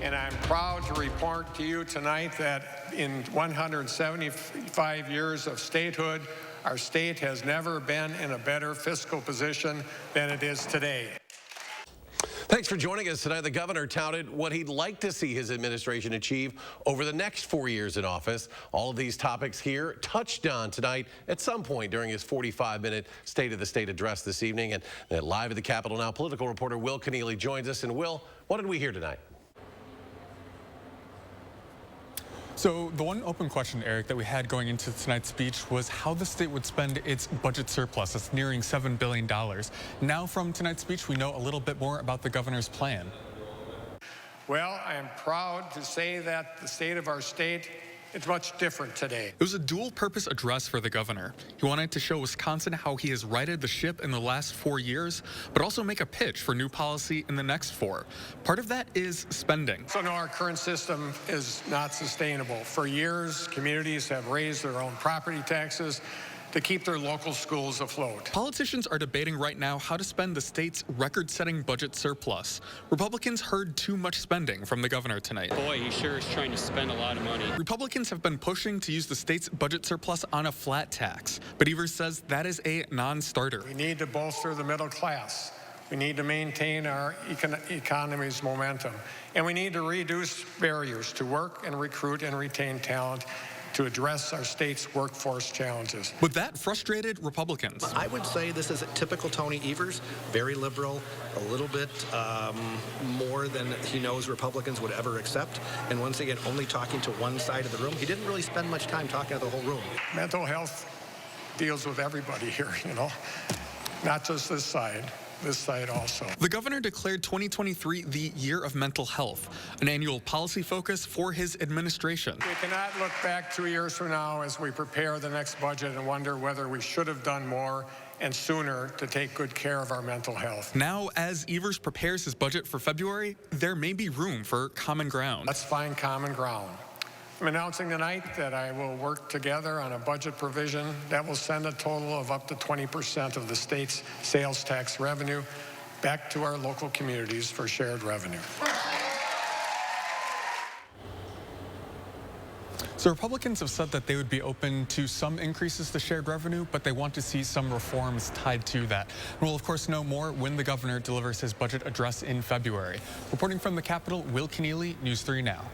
And I'm proud to report to you tonight that in 175 years of statehood, our state has never been in a better fiscal position than it is today. Thanks for joining us tonight. The governor touted what he'd like to see his administration achieve over the next 4 years in office. All of these topics here touched on tonight at some point during his 45-minute State of the State address this evening. And live at the Capitol now, political reporter Will Keneally joins us. And Will, what did we hear tonight? So the one open question, Eric, that we had going into tonight's speech was how the state would spend its budget surplus. That's nearing $7 billion. Now from tonight's speech, we know a little bit more about the governor's plan. Well, I am proud to say that the state of our state is much different today. It was a dual-purpose address for the governor. He wanted to show Wisconsin how he has righted the ship in the last 4 years, but also make a pitch for new policy in the next 4. Part of that is spending. So no, our current system is not sustainable. For years, communities have raised their own property taxes to keep their local schools afloat. Politicians are debating right now how to spend the state's record-setting budget surplus. Republicans heard too much spending from the governor tonight. Boy, he sure is trying to spend a lot of money. Republicans have been pushing to use the state's budget surplus on a flat tax, but Evers says that is a non-starter. We need to bolster the middle class. We need to maintain our economy's momentum. And we need to reduce barriers to work and recruit and retain talent to address our state's workforce challenges. But that frustrated Republicans. I would say this is a typical Tony Evers, very liberal, a little bit more than he knows Republicans would ever accept. And once again, only talking to one side of the room. He didn't really spend much time talking to the whole room. Mental health deals with everybody here, you know, not just this side also. The governor declared 2023 the year of mental health, an annual policy focus for his administration. We cannot look back 2 years from now as we prepare the next budget and wonder whether we should have done more and sooner to take good care of our mental health. Now, as Evers prepares his budget for February, there may be room for common ground. Let's find common ground. I'm announcing tonight that I will work together on a budget provision that will send a total of up to 20% of the state's sales tax revenue back to our local communities for shared revenue. So Republicans have said that they would be open to some increases to shared revenue, but they want to see some reforms tied to that. We'll, of course, know more when the governor delivers his budget address in February. Reporting from the Capitol, Will Keneally, News 3 Now.